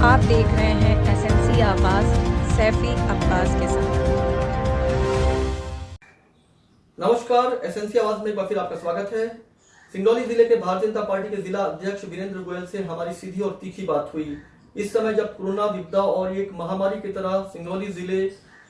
आप देख रहे हैं एसएमसी आवाज सैफी अब्बास के साथ। नमस्कार, एसएमसी आवाज में एक बार फिर आपका स्वागत है। सिंगरौली जिले के भारतीय जनता पार्टी के जिला अध्यक्ष वीरेंद्र गोयल से हमारी सीधी और तीखी बात हुई। इस समय जब कोरोना विपदा और एक महामारी की तरह सिंगरौली जिले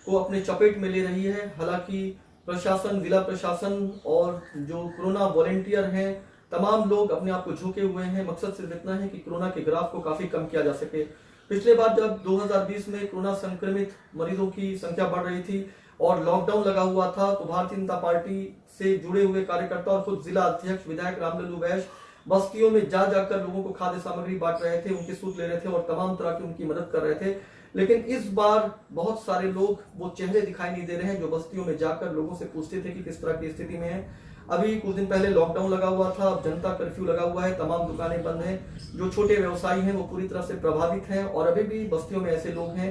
को अपने चपेट में ले रही है, हालांकि प्रशासन, जिला प्रशासन और जो कोरोना वॉलेंटियर हैं, तमाम लोग अपने आप को झुके हुए हैं। मकसद सिर्फ इतना है कि कोरोना के ग्राफ को काफी कम किया जा सके। पिछले बार जब 2020 में कोरोना संक्रमित मरीजों की संख्या बढ़ रही थी और लॉकडाउन लगा हुआ था, तो भारतीय जनता पार्टी से जुड़े हुए कार्यकर्ता और खुद जिला अध्यक्ष विधायक रामलल्लू वैश्य बस्तियों में जा जाकर लोगों को खाद्य सामग्री बांट रहे थे, उनकी सूद ले रहे थे और तमाम तरह की उनकी मदद कर रहे थे। लेकिन इस बार बहुत सारे लोग वो चेहरे दिखाई नहीं दे रहे हैं जो बस्तियों में जाकर लोगों से पूछते थे कि किस तरह की स्थिति में है। अभी कुछ दिन पहले लॉकडाउन लगा हुआ था, अब जनता कर्फ्यू लगा हुआ है, तमाम दुकानें बंद हैं। जो छोटे व्यवसायी हैं वो पूरी तरह से प्रभावित हैं और अभी भी बस्तियों में ऐसे लोग हैं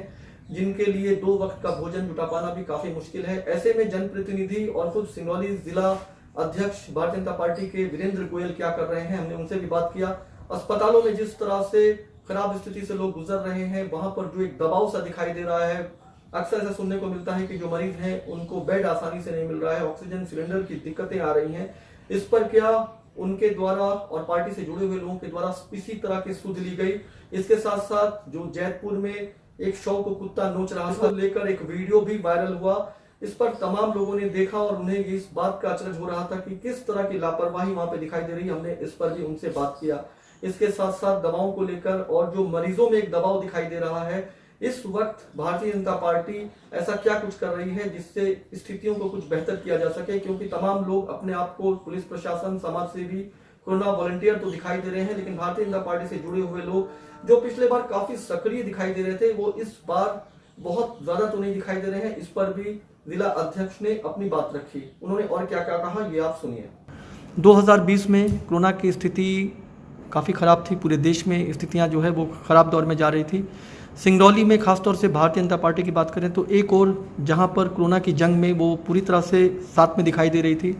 जिनके लिए 2 वक्त का भोजन जुटा पाना भी काफी मुश्किल है। ऐसे में जनप्रतिनिधि और खुद सिंगरौली जिला अध्यक्ष भारतीय जनता पार्टी के वीरेंद्र गोयल क्या कर रहे हैं, हमने उनसे भी बात किया। अस्पतालों में जिस तरह से खराब स्थिति से लोग गुजर रहे हैं, वहां पर जो एक दबाव सा दिखाई दे रहा है। अक्सर ऐसा सुनने को मिलता है कि जो मरीज हैं उनको बेड आसानी से नहीं मिल रहा है, ऑक्सीजन सिलेंडर की दिक्कतें आ रही हैं। इस पर क्या उनके द्वारा और पार्टी से जुड़े हुए लोगों के द्वारा किसी तरह की सुध ली गई? इसके साथ साथ जो जैतपुर में एक शव को कुत्ता नोच रहा था लेकर एक वीडियो भी वायरल हुआ, इस पर तमाम लोगों ने देखा और उन्हें इस बात का अचरज हो रहा था कि किस तरह की लापरवाही वहां पे दिखाई दे रही है। हमने इस पर भी उनसे बात किया। इसके साथ साथ दवाओं को लेकर और जो मरीजों में एक दबाव दिखाई दे रहा है, इस वक्त भारतीय जनता पार्टी ऐसा क्या कुछ कर रही है जिससे स्थितियों को कुछ बेहतर किया जा सके, क्योंकि तमाम लोग अपने आप को पुलिस प्रशासन, समाज सेवी, कोरोना वॉलंटियर तो दिखाई दे रहे हैं, लेकिन भारतीय जनता पार्टी से जुड़े हुए लोग जो पिछले बार काफी सक्रिय दिखाई दे रहे थे, वो इस बार बहुत ज्यादा तो नहीं दिखाई दे रहे हैं। इस पर भी जिला अध्यक्ष ने अपनी बात रखी। उन्होंने और क्या क्या कहा, ये आप सुनिए। 2020 में कोरोना की स्थिति काफ़ी ख़राब थी। पूरे देश में स्थितियां जो है वो ख़राब दौर में जा रही थी। सिंगरौली में खासतौर से भारतीय जनता पार्टी की बात करें तो एक और जहां पर कोरोना की जंग में वो पूरी तरह से साथ में दिखाई दे रही थी,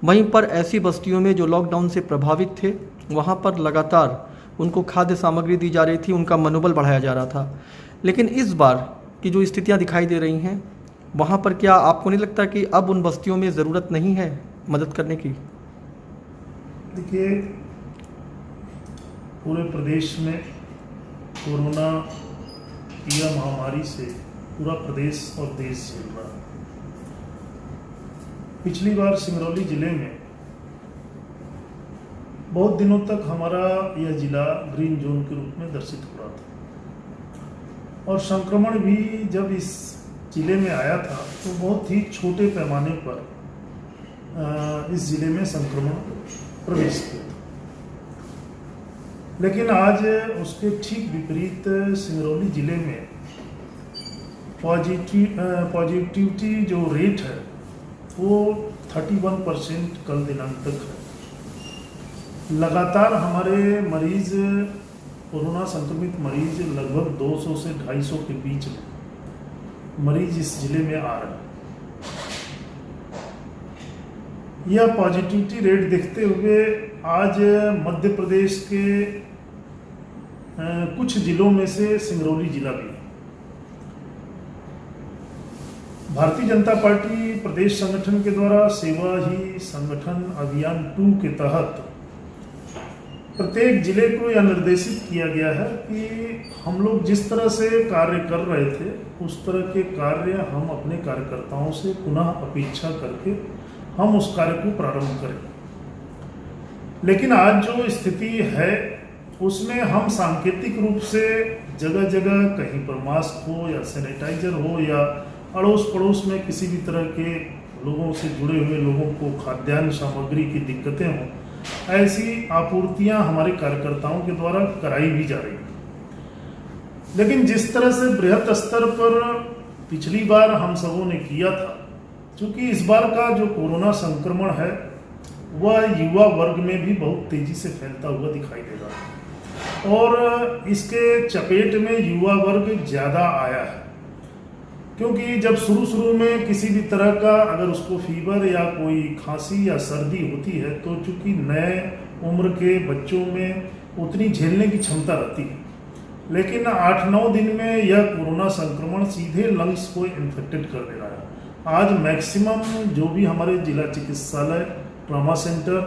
वहीं पर ऐसी बस्तियों में जो लॉकडाउन से प्रभावित थे, वहां पर लगातार उनको खाद्य सामग्री दी जा रही थी, उनका मनोबल बढ़ाया जा रहा था। लेकिन इस बार की जो स्थितियाँ दिखाई दे रही हैं, वहाँ पर क्या आपको नहीं लगता कि अब उन बस्तियों में ज़रूरत नहीं है मदद करने की? देखिए, पूरे प्रदेश में कोरोना या महामारी से पूरा प्रदेश और देश झेल रहा है। पिछली बार सिंगरौली जिले में बहुत दिनों तक हमारा यह जिला ग्रीन जोन के रूप में दर्शित हो रहा था और संक्रमण भी जब इस जिले में आया था तो बहुत ही छोटे पैमाने पर इस जिले में संक्रमण प्रवेश किया था। लेकिन आज उसके ठीक विपरीत सिंगरौली जिले में पॉजिटिविटी जो रेट है वो 31% कल दिनांक तक है। लगातार हमारे मरीज, कोरोना संक्रमित मरीज लगभग 200 से 250 के बीच में मरीज इस जिले में आ रहे हैं। यह पॉजिटिविटी रेट देखते हुए आज मध्य प्रदेश के कुछ जिलों में से सिंगरौली जिला भी है। भारतीय जनता पार्टी प्रदेश संगठन के द्वारा सेवा ही संगठन अभियान 2 के तहत प्रत्येक जिले को यह निर्देशित किया गया है कि हम लोग जिस तरह से कार्य कर रहे थे उस तरह के कार्य हम अपने कार्यकर्ताओं से पुनः अपेक्षा करके हम उस कार्य को प्रारंभ करें। लेकिन आज जो स्थिति है उसमें हम सांकेतिक रूप से जगह जगह कहीं पर मास्क हो या सैनिटाइजर हो या अड़ोस पड़ोस में किसी भी तरह के लोगों से जुड़े हुए लोगों को खाद्यान्न सामग्री की दिक्कतें हों, ऐसी आपूर्तियां हमारे कार्यकर्ताओं के द्वारा कराई भी जा रही है। लेकिन जिस तरह से बृहत स्तर पर पिछली बार हम सबों ने किया था, क्योंकि इस बार का जो कोरोना संक्रमण है वह युवा वर्ग में भी बहुत तेजी से फैलता हुआ दिखाई दे रहा है और इसके चपेट में युवा वर्ग ज़्यादा आया है। क्योंकि जब शुरू में किसी भी तरह का अगर उसको फीवर या कोई खांसी या सर्दी होती है तो चूंकि नए उम्र के बच्चों में उतनी झेलने की क्षमता रहती है, लेकिन 8-9 दिन में यह कोरोना संक्रमण सीधे लंग्स को इन्फेक्टेड कर दे रहा है। आज मैक्सिमम जो भी हमारे जिला चिकित्सालय, ट्रॉमा सेंटर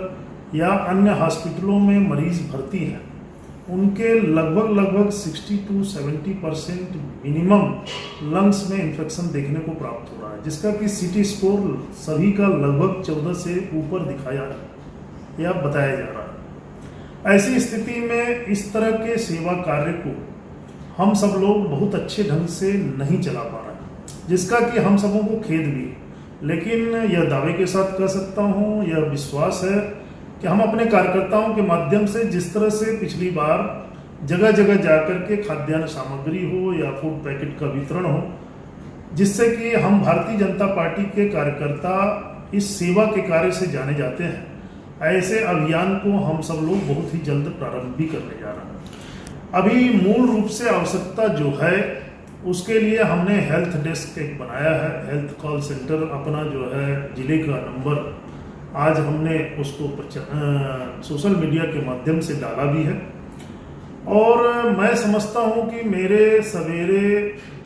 या अन्य हॉस्पिटलों में मरीज भर्ती हैं, उनके लगभग 60 to 70% मिनिमम लंग्स में इन्फेक्शन देखने को प्राप्त हो रहा है, जिसका कि सीटी स्कोर सभी का लगभग 14 से ऊपर दिखाया या बताया जा रहा है। ऐसी स्थिति में इस तरह के सेवा कार्य को हम सब लोग बहुत अच्छे ढंग से नहीं चला पा रहे हैं, जिसका कि हम सबों को खेद भी है। लेकिन यह दावे के साथ कह सकता हूँ, यह विश्वास है कि हम अपने कार्यकर्ताओं के माध्यम से जिस तरह से पिछली बार जगह जगह जाकर के खाद्यान्न सामग्री हो या फूड पैकेट का वितरण हो, जिससे कि हम भारतीय जनता पार्टी के कार्यकर्ता इस सेवा के कार्य से जाने जाते हैं, ऐसे अभियान को हम सब लोग बहुत ही जल्द प्रारंभ भी करने जा रहे हैं। अभी मूल रूप से आवश्यकता जो है उसके लिए हमने हेल्थ डेस्क एक बनाया है, हेल्थ कॉल सेंटर अपना जो है जिले का नंबर आज हमने उसको सोशल मीडिया के माध्यम से डाला भी है। और मैं समझता हूं कि मेरे सवेरे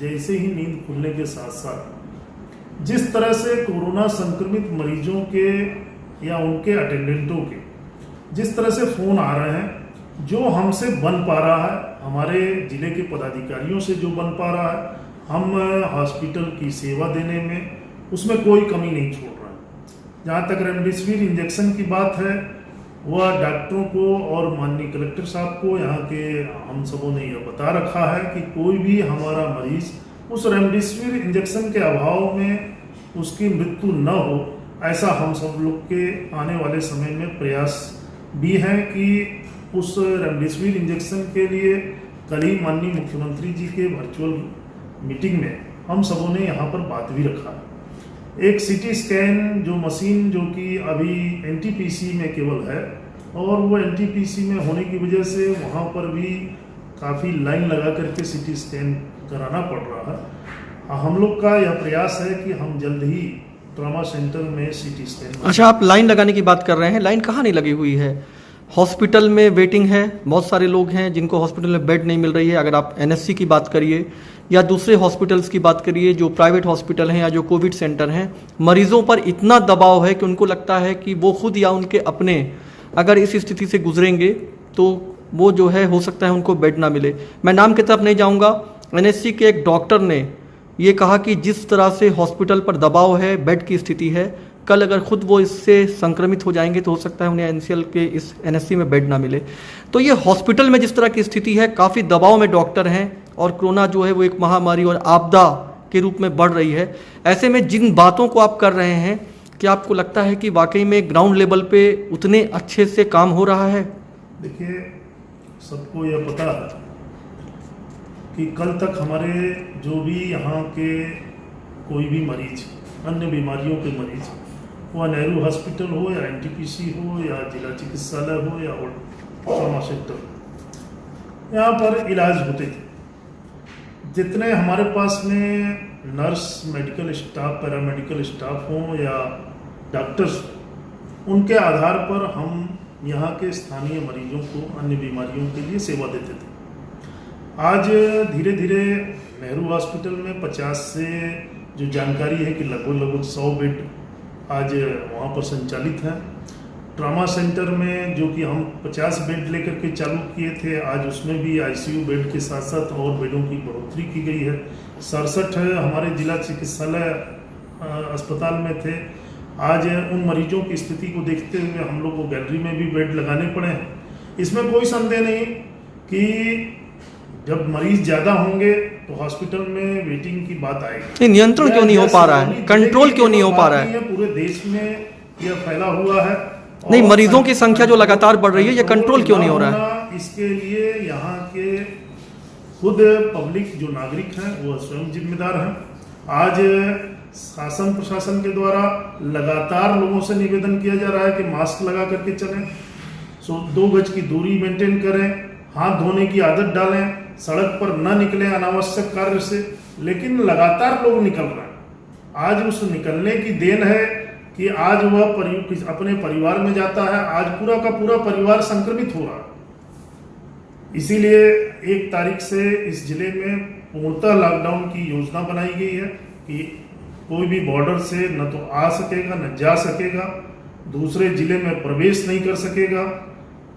जैसे ही नींद खुलने के साथ साथ जिस तरह से कोरोना संक्रमित मरीजों के या उनके अटेंडेंटों के जिस तरह से फ़ोन आ रहे हैं, जो हमसे बन पा रहा है, हमारे ज़िले के पदाधिकारियों से जो बन पा रहा है, हम हॉस्पिटल की सेवा देने में उसमें कोई कमी नहीं छोड़ रहे हैं। जहाँ तक रेमडेसिविर इंजेक्शन की बात है, वह डॉक्टरों को और माननीय कलेक्टर साहब को यहाँ के हम सबों ने यह बता रखा है कि कोई भी हमारा मरीज उस रेमडेसिविर इंजेक्शन के अभाव में उसकी मृत्यु न हो, ऐसा हम सब लोग के आने वाले समय में प्रयास भी है कि उस रेमडेसिविर इंजेक्शन के लिए कल ही माननीय मुख्यमंत्री जी के वर्चुअल मीटिंग में हम सबों ने यहाँ पर बात भी रखा है। एक सीटी स्कैन जो मशीन जो कि अभी एनटीपीसी में केवल है, और वो एनटीपीसी में होने की वजह से वहाँ पर भी काफ़ी लाइन लगा करके सीटी स्कैन कराना पड़ रहा है। हम लोग का यह प्रयास है कि हम जल्द ही ट्रॉमा सेंटर में सीटी स्कैन। अच्छा, आप लाइन लगाने की बात कर रहे हैं, लाइन कहाँ नहीं लगी हुई है? हॉस्पिटल में वेटिंग है, बहुत सारे लोग हैं जिनको हॉस्पिटल में बेड नहीं मिल रही है। अगर आप एनएससी की बात करिए या दूसरे हॉस्पिटल्स की बात करिए, जो प्राइवेट हॉस्पिटल हैं या जो कोविड सेंटर हैं, मरीजों पर इतना दबाव है कि उनको लगता है कि वो खुद या उनके अपने अगर इस स्थिति से गुजरेंगे तो वो जो है हो सकता है उनको बेड ना मिले। मैं नाम की तरफ नहीं जाऊँगा। एनएससी के एक डॉक्टर ने ये कहा कि जिस तरह से हॉस्पिटल पर दबाव है, बेड की स्थिति है, कल अगर खुद वो इससे संक्रमित हो जाएंगे तो हो सकता है उन्हें एनसीएल के इस एनएससी में बेड ना मिले। तो ये हॉस्पिटल में जिस तरह की स्थिति है, काफ़ी दबाव में डॉक्टर हैं और कोरोना जो है वो एक महामारी और आपदा के रूप में बढ़ रही है। ऐसे में जिन बातों को आप कर रहे हैं, क्या आपको लगता है कि वाकई में ग्राउंड लेवल पे उतने अच्छे से काम हो रहा है? देखिए, सबको यह पता है कि कल तक हमारे जो भी यहाँ के कोई भी मरीज, अन्य बीमारियों के मरीज, वह नेहरू हॉस्पिटल हो या एनटीपीसी हो या जिला चिकित्सालय हो या ट्रॉमा सेंटर, यहाँ पर इलाज होते थे। जितने हमारे पास में nurse, medical staff, paramedical staff हो या डॉक्टर्स, उनके आधार पर हम यहाँ के स्थानीय मरीजों को अन्य बीमारियों के लिए सेवा देते थे। आज धीरे धीरे नेहरू हॉस्पिटल में 50 से जो जानकारी है कि लगभग 100 बेड आज वहाँ पर संचालित हैं। ट्रॉमा सेंटर में जो कि हम 50 बेड लेकर के चालू किए थे, आज उसमें भी आईसीयू बेड के साथ साथ और बेडों की बढ़ोतरी की गई है। 67 हमारे जिला चिकित्सालय अस्पताल में थे। आज उन मरीजों की स्थिति को देखते हुए हम लोग को गैलरी में भी बेड लगाने पड़े हैं। इसमें कोई संदेह नहीं कि जब मरीज ज़्यादा होंगे तो हॉस्पिटल में वेटिंग की बात आएगी। नियंत्रण क्यों नहीं हो पा रहा है? कंट्रोल क्यों नहीं हो पा रहा है? पूरे देश में यह फैला हुआ है। नहीं, मरीजों की संख्या जो लगातार बढ़ रही है, ये कंट्रोल क्यों नहीं हो रहा है? इसके लिए यहाँ के खुद पब्लिक जो नागरिक हैं वो स्वयं जिम्मेदार हैं। आज शासन प्रशासन के द्वारा लगातार लोगों से निवेदन किया जा रहा है कि मास्क लगा करके चलें, 2 गज की दूरी मेंटेन करें, हाथ धोने की आदत डालें, सड़क पर न निकलें अनावश्यक कार्य से। लेकिन लगातार लोग निकल रहे हैं। आज उस निकलने की देन है कि आज वह अपने परिवार में जाता है, आज पूरा का पूरा परिवार संक्रमित हो रहा है। इसीलिए 1 तारीख से इस जिले में पूर्णतः लॉकडाउन की योजना बनाई गई है कि कोई भी बॉर्डर से न तो आ सकेगा न जा सकेगा, दूसरे जिले में प्रवेश नहीं कर सकेगा।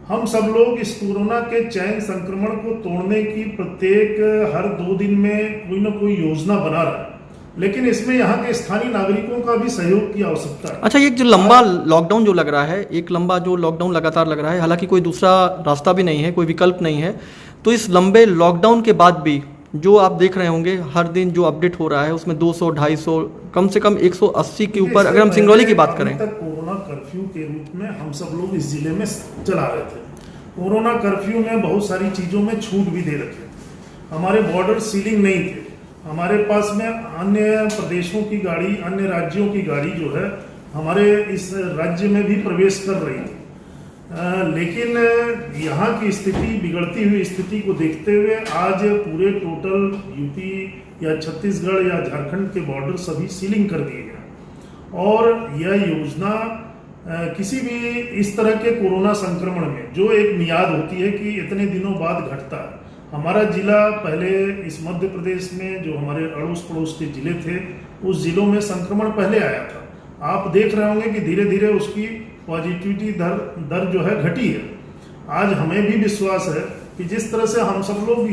हम सब लोग इस कोरोना के चैन संक्रमण को तोड़ने की प्रत्येक हर 2 दिन में कोई न कोई योजना बना रहा है, लेकिन इसमें यहाँ के स्थानीय नागरिकों का भी सहयोग की आवश्यकता है। अच्छा, एक जो लंबा लॉकडाउन जो लग रहा है, एक लंबा जो लॉकडाउन लगातार लग रहा है, हालांकि कोई दूसरा रास्ता भी नहीं है, कोई विकल्प नहीं है, तो इस लंबे लॉकडाउन के बाद भी जो आप देख रहे होंगे हर दिन जो अपडेट हो रहा है उसमें 200, 250, कम से कम 180 के ऊपर, अगर हम सिंगरौली की बात करें, तक कोरोना कर्फ्यू के रूप में हम सब लोग इस जिले में चला रहे थे। कोरोना कर्फ्यू में बहुत सारी चीजों में छूट भी दे रखे, हमारे बॉर्डर सीलिंग नहीं थे, हमारे पास में अन्य प्रदेशों की गाड़ी, अन्य राज्यों की गाड़ी जो है हमारे इस राज्य में भी प्रवेश कर रही थी। लेकिन यहाँ की स्थिति, बिगड़ती हुई स्थिति को देखते हुए आज पूरे टोटल यूपी या छत्तीसगढ़ या झारखंड के बॉर्डर सभी सीलिंग कर दिए गए। और यह योजना किसी भी इस तरह के कोरोना संक्रमण में जो एक मियाद होती है कि इतने दिनों बाद घटता है। हमारा जिला पहले इस मध्य प्रदेश में जो हमारे अड़ोस पड़ोस के जिले थे, उस जिलों में संक्रमण पहले आया था। आप देख रहे होंगे कि धीरे धीरे उसकी पॉजिटिविटी दर जो है घटी है। आज हमें भी विश्वास है कि जिस तरह से हम सब लोग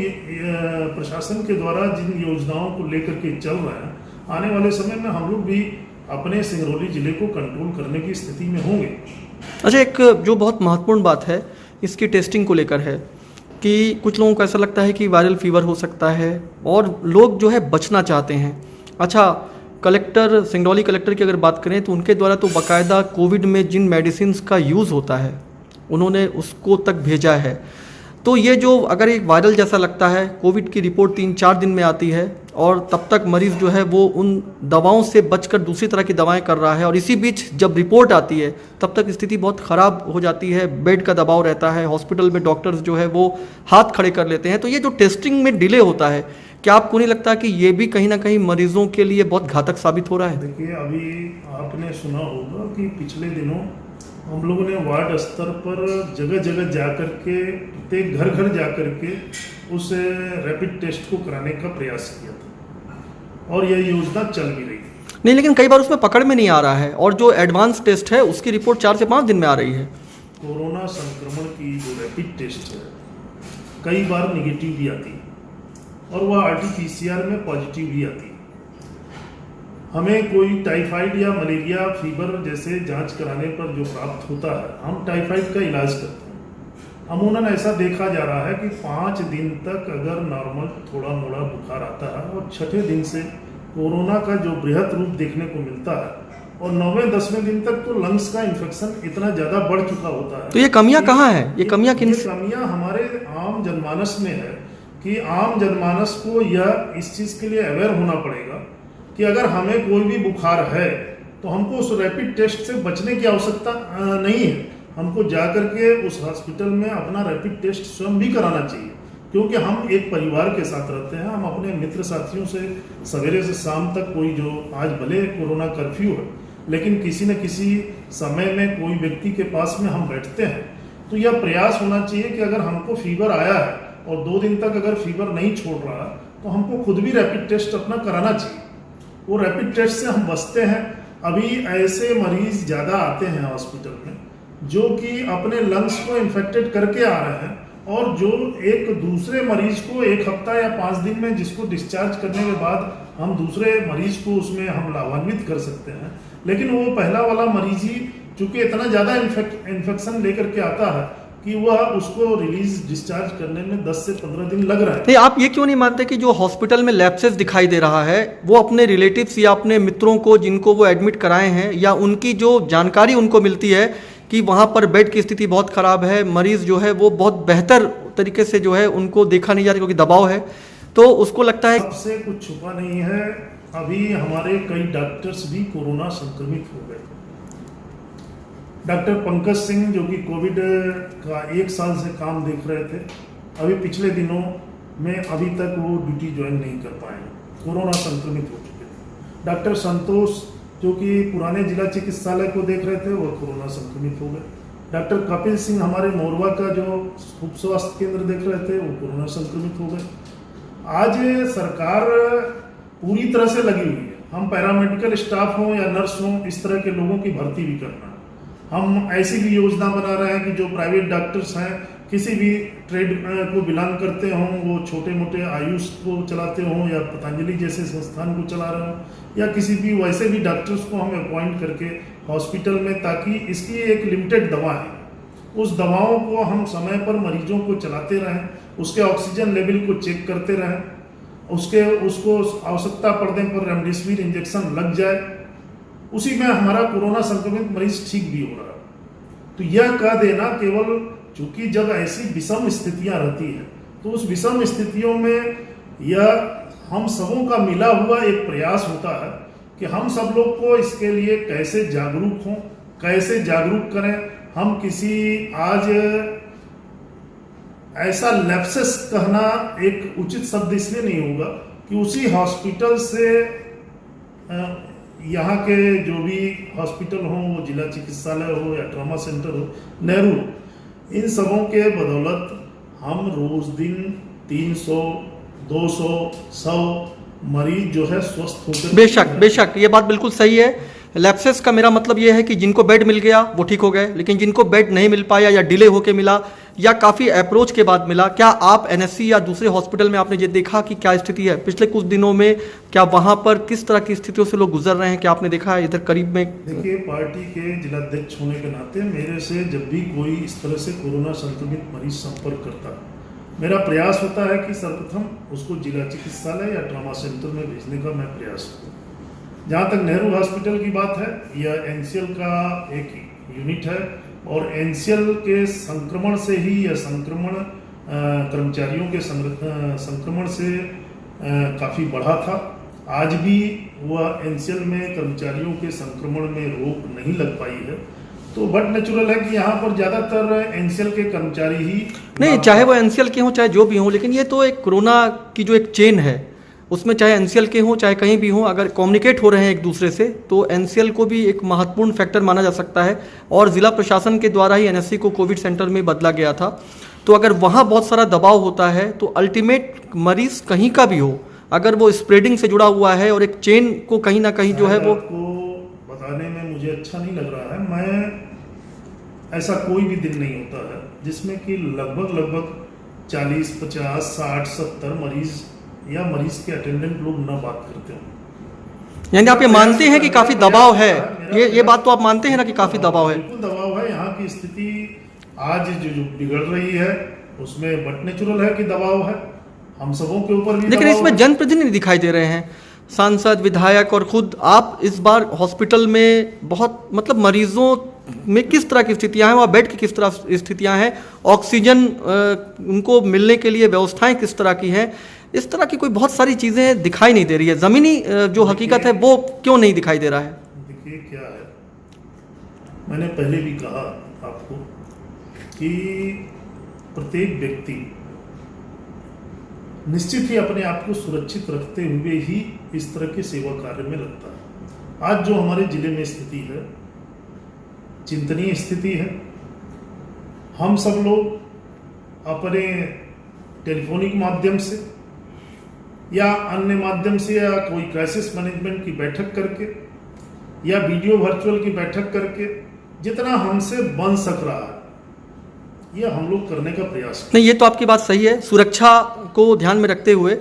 प्रशासन के द्वारा जिन योजनाओं को लेकर के चल रहे हैं, आने वाले समय में हम लोग भी अपने सिंगरौली जिले को कंट्रोल करने की स्थिति में होंगे। अच्छा, एक जो बहुत महत्वपूर्ण बात है इसकी टेस्टिंग को लेकर है कि कुछ लोगों को ऐसा लगता है कि वायरल फीवर हो सकता है और लोग जो है बचना चाहते हैं। अच्छा, कलेक्टर, सिंगरौली कलेक्टर की अगर बात करें तो उनके द्वारा तो बाकायदा कोविड में जिन मेडिसिन्स का यूज़ होता है उन्होंने उसको तक भेजा है। तो ये जो अगर एक वायरल जैसा लगता है, कोविड की रिपोर्ट 3-4 दिन में आती है और तब तक मरीज़ जो है वो उन दवाओं से बचकर दूसरी तरह की दवाएं कर रहा है, और इसी बीच जब रिपोर्ट आती है तब तक स्थिति बहुत ख़राब हो जाती है, बेड का दबाव रहता है, हॉस्पिटल में डॉक्टर्स जो है वो हाथ खड़े कर लेते हैं। तो ये जो टेस्टिंग में डिले होता है, क्या आपको नहीं लगता कि ये भी कहीं ना कहीं मरीजों के लिए बहुत घातक साबित हो रहा है? देखिए, अभी आपने सुना होगा कि पिछले दिनों हम लोगों ने वार्ड स्तर पर जगह जगह जाकर के, प्रत्येक घर घर जाकर के उस रैपिड टेस्ट को कराने का प्रयास किया था और यह योजना चल भी रही है। नहीं, लेकिन कई बार उसमें पकड़ में नहीं आ रहा है और जो एडवांस टेस्ट है उसकी रिपोर्ट 4 से 5 दिन में आ रही है। कोरोना संक्रमण की जो रैपिड टेस्ट है कई बार निगेटिव भी आती है और वह RT-PCR में पॉजिटिव भी आती है। हमें कोई टाइफाइड या मलेरिया फीवर जैसे जांच कराने पर जो प्राप्त होता है, हम टाइफाइड का इलाज करते हैं। अमूमन ऐसा देखा जा रहा है कि 5 दिन तक अगर नॉर्मल थोड़ा मोड़ा बुखार आता है और 6ठे दिन से कोरोना का जो बृहद रूप देखने को मिलता है और 9वें-10वें दिन तक तो लंग्स का इन्फेक्शन इतना ज़्यादा बढ़ चुका होता है। तो ये कमियां कहाँ हैं? ये कमियां किन? कमियां हमारे आम जनमानस में है कि आम जनमानस को यह इस चीज़ के लिए अवेयर होना पड़ेगा कि अगर हमें कोई भी बुखार है तो हमको उस रैपिड टेस्ट से बचने की आवश्यकता नहीं है। हमको जाकर के उस हॉस्पिटल में अपना रैपिड टेस्ट स्वयं भी कराना चाहिए, क्योंकि हम एक परिवार के साथ रहते हैं। हम अपने मित्र साथियों से सवेरे से शाम तक, कोई जो आज भले कोरोना कर्फ्यू है लेकिन किसी न किसी समय में कोई व्यक्ति के पास में हम बैठते हैं। तो यह प्रयास होना चाहिए कि अगर हमको फीवर आया है और 2 दिन तक अगर फीवर नहीं छोड़ रहा तो हमको खुद भी रैपिड टेस्ट अपना कराना चाहिए। वो रैपिड टेस्ट से हम बचते हैं। अभी ऐसे मरीज ज़्यादा आते हैं हॉस्पिटल में जो कि अपने लंग्स को इन्फेक्टेड करके आ रहे हैं और जो एक दूसरे मरीज को 1 हफ्ता या 5 दिन में जिसको डिस्चार्ज करने के बाद हम दूसरे मरीज को उसमें हम लाभान्वित कर सकते हैं, लेकिन वो पहला वाला मरीज ही चूँकि इतना ज़्यादा इन्फेक्शन लेकर के आता है कि वह उसको रिलीज डिस्चार्ज करने में 10 से 15 दिन लग रहा है। नहीं, आप ये क्यों नहीं मानते कि जो हॉस्पिटल में लैप्सेस दिखाई दे रहा है वो अपने रिलेटिव्स या अपने मित्रों को जिनको वो एडमिट कराए हैं या उनकी जो जानकारी उनको मिलती है कि वहाँ पर बेड की स्थिति बहुत ख़राब है, मरीज़ जो है वो बहुत बेहतर तरीके से जो है उनको देखा नहीं जा रहा क्योंकि दबाव है, तो उसको लगता है सबसे कुछ छुपा नहीं है। अभी हमारे कई डॉक्टर्स भी कोरोना संक्रमित हो गए। डॉक्टर पंकज सिंह जो कि कोविड का 1 साल से काम देख रहे थे, अभी पिछले दिनों में अभी तक वो ड्यूटी ज्वाइन नहीं कर पाए, कोरोना संक्रमित हो चुके थे। डॉक्टर संतोष जो कि पुराने जिला चिकित्सालय को देख रहे थे, वो कोरोना संक्रमित हो गए। डॉक्टर कपिल सिंह हमारे मोरवा का जो उप स्वास्थ्य केंद्र देख रहे थे वो कोरोना संक्रमित हो गए। आज सरकार पूरी तरह से लगी हुई है, हम पैरामेडिकल स्टाफ हों या नर्स हों, इस तरह के लोगों की भर्ती भी करना है। हम ऐसी भी योजना बना रहे हैं कि जो प्राइवेट डॉक्टर्स हैं, किसी भी ट्रेड को बिलोंग करते हों, वो छोटे मोटे आयुष को चलाते हों या पतंजलि जैसे संस्थान को चला रहे हों, या किसी भी वैसे भी डॉक्टर्स को हम अपॉइंट करके हॉस्पिटल में, ताकि इसकी एक लिमिटेड दवा है, उस दवाओं को हम समय पर मरीजों को चलाते रहें, उसके ऑक्सीजन लेवल को चेक करते रहें, उसको आवश्यकता पड़ने पर रेमडेसिविर इंजेक्शन लग जाए, उसी में हमारा कोरोना संक्रमित मरीज ठीक भी हो रहा है। तो यह कह देना केवल, चूंकि जब ऐसी विषम स्थितियां रहती हैं तो उस विषम स्थितियों में यह हम सबों का मिला हुआ एक प्रयास होता है कि हम सब लोग को इसके लिए कैसे जागरूक हों, कैसे जागरूक करें। हम किसी आज ऐसा लैप्सेस कहना एक उचित शब्द इसलिए नहीं होगा कि उसी हॉस्पिटल से यहाँ के जो भी हॉस्पिटल हो, वो जिला चिकित्सालय हो या ट्रॉमा सेंटर हो, नेहरू, इन सबों के बदौलत हम रोज दिन 300, 200, 100 मरीज जो है स्वस्थ होकर। बेशक ये बात बिल्कुल सही है। लैप्सेस का मेरा मतलब ये है कि जिनको बेड मिल गया वो ठीक हो गए, लेकिन जिनको बेड नहीं मिल पाया या डिले होके मिला या काफ़ी अप्रोच के बाद मिला, क्या आप एनएससी या दूसरे हॉस्पिटल में आपने ये देखा कि क्या स्थिति है पिछले कुछ दिनों में? क्या वहाँ पर किस तरह की स्थितियों से लोग गुजर रहे हैं, क्या आपने देखा है इधर करीब में? देखिए, पार्टी के जिलाध्यक्ष होने के नाते मेरे से जब भी कोई इस तरह से कोरोना संक्रमित मरीज संपर्क करता है, मेरा प्रयास होता है कि सर्वप्रथम उसको जिला चिकित्सालय या ट्रॉमा सेंटर में भेजने का मैं प्रयास करूँ। जहाँ तक नेहरू हॉस्पिटल की बात है, यह एनसीएल का एक यूनिट है और एनसीएल के संक्रमण से ही यह संक्रमण कर्मचारियों के संक्रमण से काफ़ी बढ़ा था। आज भी वह एनसीएल में कर्मचारियों के संक्रमण में रोक नहीं लग पाई है, तो बट नेचुरल है कि यहाँ पर ज़्यादातर एनसीएल के कर्मचारी ही नहीं, चाहे वो एनसीएल के हों चाहे जो भी हों, लेकिन ये तो एक कोरोना की जो एक चेन है उसमें चाहे एनसीएल के हों चाहे कहीं भी हों, अगर कम्युनिकेट हो रहे हैं एक दूसरे से तो एनसीएल को भी एक महत्वपूर्ण फैक्टर माना जा सकता है। और ज़िला प्रशासन के द्वारा ही एनएससी को कोविड सेंटर में बदला गया था। तो अगर वहाँ बहुत सारा दबाव होता है तो अल्टीमेट मरीज कहीं का भी हो, अगर वो स्प्रेडिंग से जुड़ा हुआ है और एक चेन को कहीं ना कहीं जो है वो बताने में मुझे अच्छा नहीं लग रहा है। मैं ऐसा कोई भी दिन नहीं होता है जिसमें कि लगभग 40, 50, 60, 70 मरीज या मरीज के अटेंडेंट लोग ना बात करते हैं। यानी आप ये मानते हैं कि काफ़ी दबाव है? ये बात तो आप मानते हैं ना कि काफ़ी दबाव है? बिल्कुल दबाव है। यहाँ की स्थिति आज जो बिगड़ रही है उसमें बट नेचुरल है कि दबाव है, हम सबों के ऊपर भी। लेकिन इसमें जनप्रतिनिधि दिखाई दे रहे हैं, सांसद, विधायक और खुद आप इस बार हॉस्पिटल में बहुत मतलब मरीजों में किस तरह की स्थितियां हैं, वहाँ बेड की किस तरह स्थितियां हैं, ऑक्सीजन उनको मिलने के लिए व्यवस्थाएं किस तरह की हैं, इस तरह की कोई बहुत सारी चीज़ें दिखाई नहीं दे रही है। ज़मीनी जो हकीकत है वो क्यों नहीं दिखाई दे रहा है? देखिए क्या है, मैंने पहले भी कहा आपको कि प्रत्येक व्यक्ति निश्चित ही अपने आप को सुरक्षित रखते हुए ही इस तरह के सेवा कार्य में लगता है। आज जो हमारे जिले में स्थिति है, चिंतनीय स्थिति है। हम सब लोग अपने टेलीफोनिक माध्यम से या अन्य माध्यम से या कोई क्राइसिस मैनेजमेंट की बैठक करके या वीडियो वर्चुअल की बैठक करके जितना हमसे बन सक रहा है यह हम लोग करने का प्रयास। नहीं, ये तो आपकी बात सही है सुरक्षा को ध्यान में रखते हुए,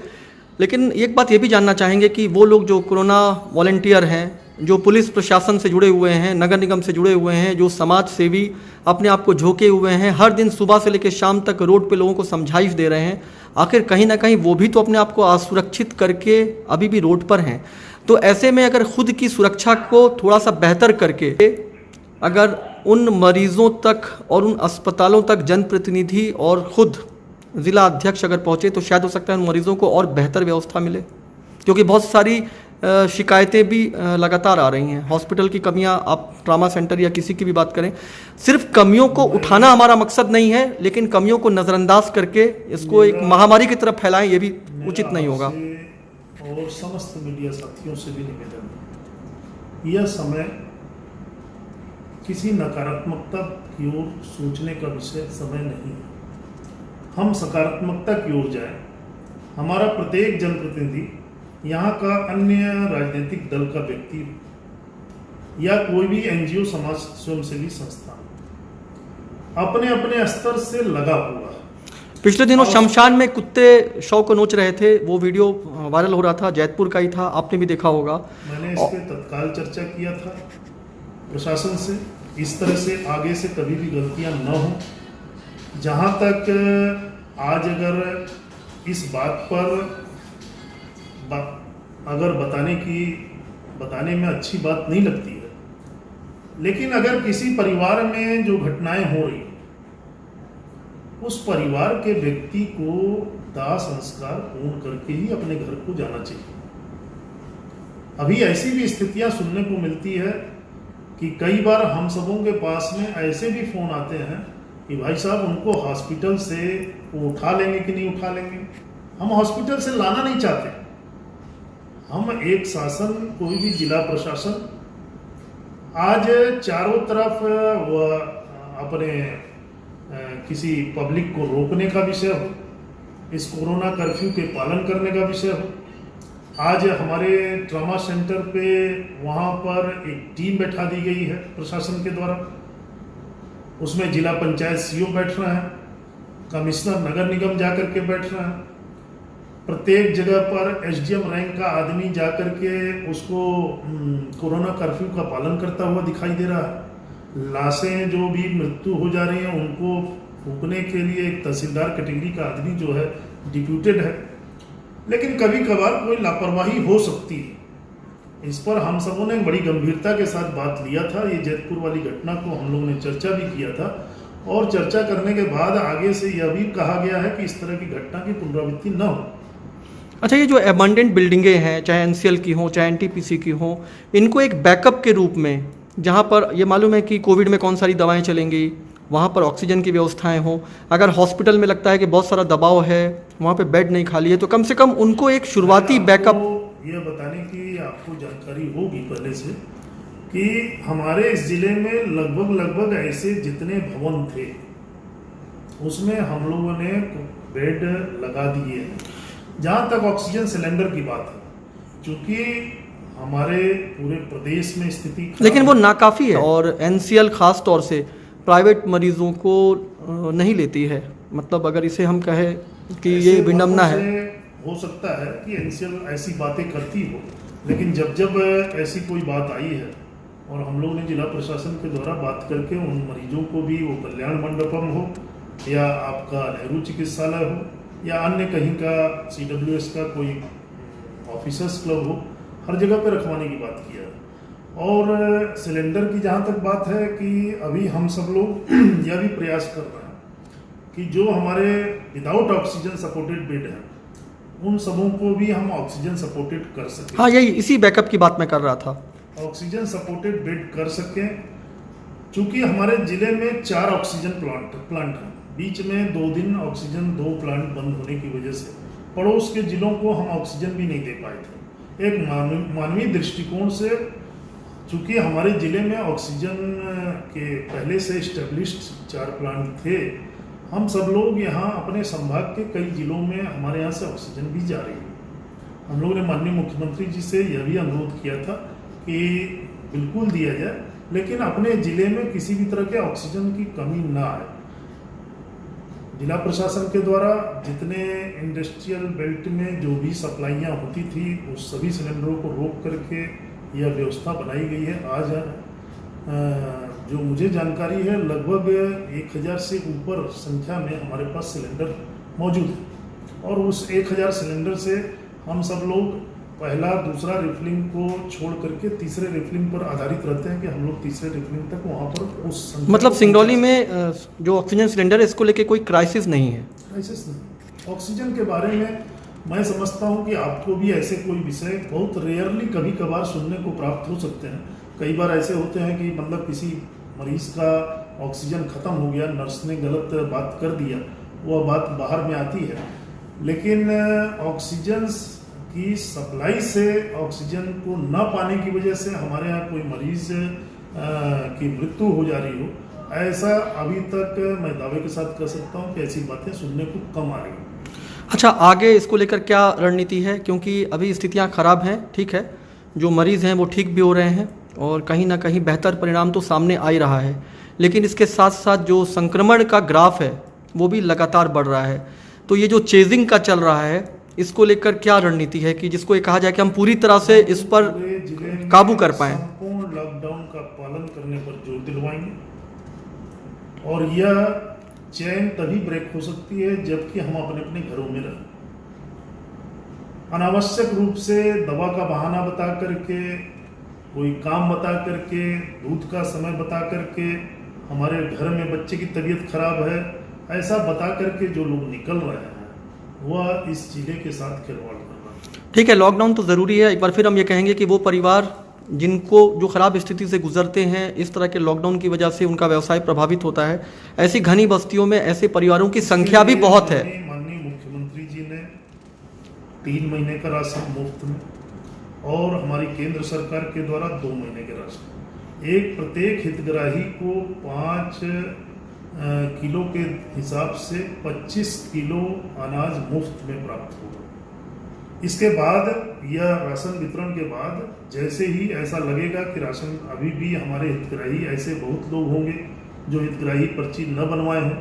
लेकिन एक बात ये भी जानना चाहेंगे कि वो लोग जो कोरोना वॉलंटियर हैं, जो पुलिस प्रशासन से जुड़े हुए हैं, नगर निगम से जुड़े हुए हैं, जो समाज सेवी अपने आप को झोंके हुए हैं, हर दिन सुबह से लेकर शाम तक रोड पे लोगों को समझाइश दे रहे हैं, आखिर कहीं ना कहीं वो भी तो अपने आप को असुरक्षित करके अभी भी रोड पर हैं। तो ऐसे में अगर खुद की सुरक्षा को थोड़ा सा बेहतर करके अगर उन मरीजों तक और उन अस्पतालों तक जनप्रतिनिधि और खुद ज़िला अध्यक्ष अगर पहुँचे तो शायद हो सकता है उन मरीजों को और बेहतर व्यवस्था मिले, क्योंकि बहुत सारी शिकायतें भी लगातार आ रही हैं। हॉस्पिटल की कमियां, आप ट्रामा सेंटर या किसी की भी बात करें, सिर्फ कमियों को उठाना हमारा मकसद नहीं है, लेकिन कमियों को नज़रअंदाज करके इसको एक महामारी की तरफ फैलाएं, ये भी उचित नहीं होगा। और समस्त मीडिया साथियों से भी निवेदन, यह समय किसी नकारात्मकता की ओर सोचने का विषय समय नहीं है। हम सकारात्मकता की ओर जाएं। हमारा प्रत्येक जनप्रतिनिधि, यहाँ का अन्य राजनीतिक दल का व्यक्ति या कोई भी एनजीओ समाज स्वयंसेवी संस्था अपने अपने स्तर से लगा हुआ है। पिछले दिनों शमशान में कुत्ते शव को नोच रहे थे, वो वीडियो वायरल हो रहा था, जैतपुर का ही था, आपने भी देखा होगा। मैंने इस पे तत्काल चर्चा किया था प्रशासन से, इस तरह से आगे से कभी भी गलतियां न हो। जहां तक आज अगर इस बात पर अगर बताने में अच्छी बात नहीं लगती है, लेकिन अगर किसी परिवार में जो घटनाएं हो रही, उस परिवार के व्यक्ति को दाह संस्कार पूर्ण करके ही अपने घर को जाना चाहिए। अभी ऐसी भी स्थितियां सुनने को मिलती है कि कई बार हम सबों के पास में ऐसे भी फोन आते हैं कि भाई साहब उनको हॉस्पिटल से वो उठा लेंगे कि नहीं उठा लेंगे। हम हॉस्पिटल से लाना नहीं चाहते। हम एक शासन, कोई भी जिला प्रशासन आज चारों तरफ अपने किसी पब्लिक को रोकने का विषय हो, इस कोरोना कर्फ्यू के पालन करने का विषय हो। आज हमारे ट्रॉमा सेंटर पे वहाँ पर एक टीम बैठा दी गई है प्रशासन के द्वारा, उसमें जिला पंचायत सीओ बैठ रहे हैं, कमिश्नर नगर निगम जाकर के बैठ रहे हैं, प्रत्येक जगह पर एसडीएम रैंक का आदमी जाकर के उसको कोरोना कर्फ्यू का पालन करता हुआ दिखाई दे रहा है। लाशें जो भी मृत्यु हो जा रही हैं उनको फूकने के लिए एक तहसीलदार कैटेगरी का आदमी जो है डिप्यूटेड है। लेकिन कभी कभार कोई लापरवाही हो सकती है। इस पर हम सबों ने बड़ी गंभीरता के साथ बात लिया था। ये जैतपुर वाली घटना को हम लोगों ने चर्चा भी किया था, और चर्चा करने के बाद आगे से यह भी कहा गया है कि इस तरह की घटना की पुनरावृत्ति न हो। अच्छा, ये जो एबंडेंट बिल्डिंगें हैं, चाहे एनसीएल की हों चाहे एनटीपीसी की हों, इनको एक बैकअप के रूप में, जहाँ पर ये मालूम है कि कोविड में कौन सारी दवाएं चलेंगी, वहाँ पर ऑक्सीजन की व्यवस्थाएं हों, अगर हॉस्पिटल में लगता है कि बहुत सारा दबाव है, वहाँ पे बेड नहीं खाली है, तो कम से कम उनको एक शुरुआती बैकअप। यह बताने की आपको जानकारी होगी पहले से कि हमारे इस जिले में लगभग ऐसे जितने भवन थे उसमें हम लोगों ने बेड लगा दिए हैं। जहाँ तक ऑक्सीजन सिलेंडर की बात है, चूंकि हमारे पूरे प्रदेश में स्थिति, लेकिन वो नाकाफ़ी है, और एनसीएल खास तौर से प्राइवेट मरीजों को नहीं लेती है। मतलब अगर इसे हम कहें कि ये विडंबना है। हो सकता है कि एनसीएल ऐसी बातें करती हो, लेकिन जब ऐसी कोई बात आई है और हम लोगों ने जिला प्रशासन के द्वारा बात करके उन मरीजों को भी, वो कल्याण मंडपम हो या आपका नेहरू चिकित्सालय हो या अन्य कहीं का CWS का कोई ऑफिसर्स क्लब हो, हर जगह पे रखवाने की बात किया। और सिलेंडर की जहाँ तक बात है कि अभी हम सब लोग यह भी प्रयास कर रहे हैं कि जो हमारे विदाउट ऑक्सीजन सपोर्टेड बेड हैं उन सबों को भी हम ऑक्सीजन सपोर्टेड कर सकें। हाँ, यही इसी बैकअप की बात मैं कर रहा था। ऑक्सीजन सपोर्टेड बेड कर सकें, चूंकि हमारे जिले में 4 ऑक्सीजन प्लांट हैं। बीच में 2 दिन ऑक्सीजन 2 प्लांट बंद होने की वजह से पड़ोस के जिलों को हम ऑक्सीजन भी नहीं दे पाए थे। एक मानवीय दृष्टिकोण से, चूंकि हमारे जिले में ऑक्सीजन के पहले से इस्टेब्लिश्ड 4 प्लांट थे, हम सब लोग यहाँ अपने संभाग के कई जिलों में हमारे यहाँ से ऑक्सीजन भी जा रही है। हम लोगों ने माननीय मुख्यमंत्री जी से यह भी अनुरोध किया था कि बिल्कुल दिया जाए, लेकिन अपने जिले में किसी भी तरह के ऑक्सीजन की कमी ना आए। जिला प्रशासन के द्वारा जितने इंडस्ट्रियल बेल्ट में जो भी सप्लाइयाँ होती थी उस सभी सिलेंडरों को रोक करके यह व्यवस्था बनाई गई है। आज जो मुझे जानकारी है लगभग 1000 से ऊपर संख्या में हमारे पास सिलेंडर मौजूद है, और उस 1000 सिलेंडर से हम सब लोग पहला दूसरा रिफिलिंग को छोड़ करके तीसरे रिफिलिंग पर आधारित रहते हैं कि हम लोग तीसरे रिफिलिंग तक वहाँ पर उस मतलब सिंगरौली में जो ऑक्सीजन सिलेंडर है इसको लेके कोई क्राइसिस नहीं है। क्राइसिस नहीं। ऑक्सीजन के बारे में मैं समझता हूँ कि आपको भी ऐसे कोई विषय बहुत रेयरली कभी कभार सुनने को प्राप्त हो सकते हैं। कई बार ऐसे होते हैं कि मतलब किसी मरीज का ऑक्सीजन खत्म हो गया, नर्स ने गलत बात कर दिया, वह बात बाहर में आती है, लेकिन ऑक्सीजन की सप्लाई से ऑक्सीजन को न पाने की वजह से हमारे यहाँ कोई मरीज की मृत्यु हो जा रही हो, ऐसा अभी तक मैं दावे के साथ कह सकता हूँ कि ऐसी बातें सुनने को कम आ रही हैं। अच्छा, आगे इसको लेकर क्या रणनीति है? क्योंकि अभी स्थितियां खराब हैं, ठीक है, जो मरीज़ हैं वो ठीक भी हो रहे हैं और कहीं ना कहीं बेहतर परिणाम तो सामने आ ही रहा है, लेकिन इसके साथ साथ जो संक्रमण का ग्राफ है वो भी लगातार बढ़ रहा है। तो ये जो चेजिंग का चल रहा है, इसको लेकर क्या रणनीति है कि जिसको ये कहा जाए कि हम पूरी तरह से इस पर पूरे जिले में काबू कर पाएं? संपूर्ण लॉकडाउन का पालन करने पर जोर दिलवाएंगे और यह चैन तभी ब्रेक हो सकती है जबकि हम अपने अपने घरों में रहें। अनावश्यक रूप से दवा का बहाना बता करके, कोई काम बता करके, दूध का समय बता करके, हमारे घर में बच्चे की तबीयत खराब है, ऐसा बता करके जो लोग निकल रहे हैं वह इस जिले के साथ खिलवाड़ कर रहा है। ठीक है, लॉकडाउन तो ज़रूरी है। एक बार फिर हम ये कहेंगे कि वो परिवार जिनको जो ख़राब स्थिति से गुजरते हैं, इस तरह के लॉकडाउन की वजह से उनका व्यवसाय प्रभावित होता है, ऐसी घनी बस्तियों में ऐसे परिवारों की संख्या भी बहुत है। माननीय मुख्यमंत्री जी ने 3 महीने का राशन मुफ्त में और हमारी केंद्र सरकार के द्वारा 2 महीने के राशन, एक प्रत्येक हितग्राही को 5 किलो के हिसाब से 25 किलो अनाज मुफ्त में प्राप्त होगा। इसके बाद यह राशन वितरण के बाद जैसे ही ऐसा लगेगा कि राशन अभी भी हमारे हितग्राही, ऐसे बहुत लोग होंगे जो हितग्राही पर्ची न बनवाए हों,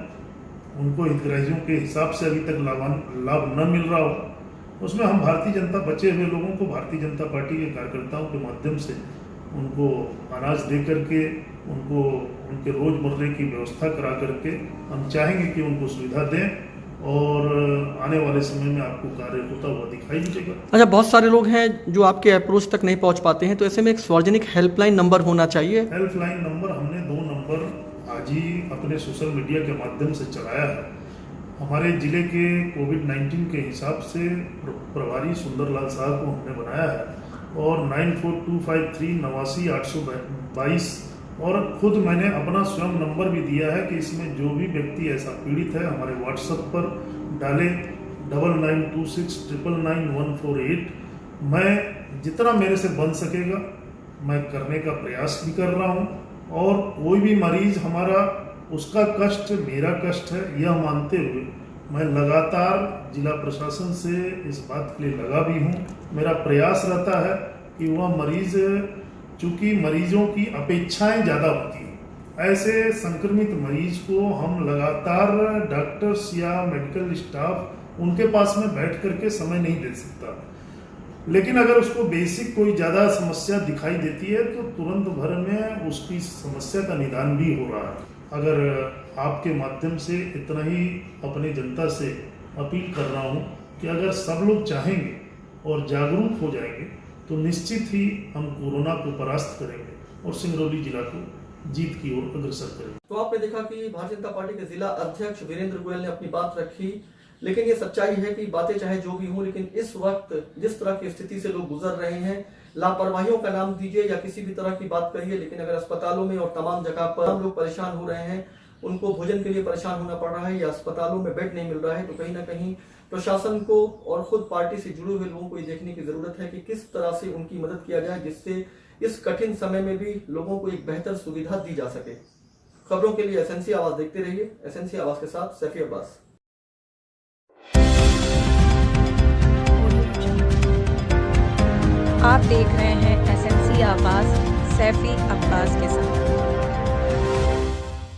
उनको हितग्राहियों के हिसाब से अभी तक लाभ न मिल रहा हो, उसमें हम भारतीय जनता, बचे हुए लोगों को भारतीय जनता पार्टी के कार्यकर्ताओं के माध्यम से उनको अनाज दे करके, उनको उनके रोजमर्रे की व्यवस्था करा करके हम चाहेंगे कि उनको सुविधा दें और आने वाले समय में आपको कार्य होता हुआ दिखाई देगा। अच्छा, बहुत सारे लोग हैं जो आपके अप्रोच तक नहीं पहुंच पाते हैं, तो ऐसे में एक सार्वजनिक हेल्पलाइन नंबर होना चाहिए। हेल्पलाइन नंबर हमने 2 नंबर आज ही अपने सोशल मीडिया के माध्यम से चलाया है। हमारे जिले के कोविड-19 के हिसाब से प्रभारी सुंदरलाल साहब को हमने बनाया है और 94253822 822 और खुद मैंने अपना स्वयं नंबर भी दिया है कि इसमें जो भी व्यक्ति ऐसा पीड़ित है हमारे व्हाट्सएप पर डाले 9926999148। मैं जितना मेरे से बन सकेगा मैं करने का प्रयास भी कर रहा हूं और कोई भी मरीज हमारा, उसका कष्ट मेरा कष्ट है यह मानते हुए मैं लगातार जिला प्रशासन से इस बात के लिए लगा भी हूँ। मेरा प्रयास रहता है कि वह मरीज, चूँकि मरीजों की अपेक्षाएं ज़्यादा होती हैं, ऐसे संक्रमित मरीज को हम लगातार डॉक्टर्स या मेडिकल स्टाफ उनके पास में बैठ करके समय नहीं दे सकता, लेकिन अगर उसको बेसिक कोई ज़्यादा समस्या दिखाई देती है तो तुरंत भर में उसकी समस्या का निदान भी हो रहा है। अगर आपके माध्यम से इतना ही अपने जनता से अपील कर रहा हूँ कि अगर सब लोग चाहेंगे और जागरूक हो जाएंगे तो निश्चित ही हम कोरोना को परास्त करेंगे और सिंगरौली जिला को जीत की ओर अग्रसर करेंगे। तो आपने देखा कि भारतीय जनता पार्टी के जिला अध्यक्ष वीरेंद्र गोयल ने अपनी बात रखी, लेकिन ये सच्चाई है कि बातें चाहे जो भी हों, लेकिन इस वक्त जिस तरह की स्थिति से लोग गुजर रहे हैं, लापरवाहियों का नाम दीजिए या किसी भी तरह की बात करिए, लेकिन अगर अस्पतालों में और तमाम जगह पर हम लोग परेशान हो रहे हैं, उनको भोजन के लिए परेशान होना पड़ रहा है या अस्पतालों में बेड नहीं मिल रहा है, तो कहीं ना कहीं प्रशासन को और खुद पार्टी से जुड़े हुए लोगों को ये देखने की जरूरत है कि किस तरह से उनकी मदद किया जाए, जिससे इस कठिन समय में भी लोगों को एक बेहतर सुविधा दी जा सके। खबरों के लिए एसएनसी आवाज देखते रहिए। एसएनसी आवाज के साथ सैफी अब्बास। आप देख रहे हैं एसएनसी आवाज सैफी अब्बास के साथ।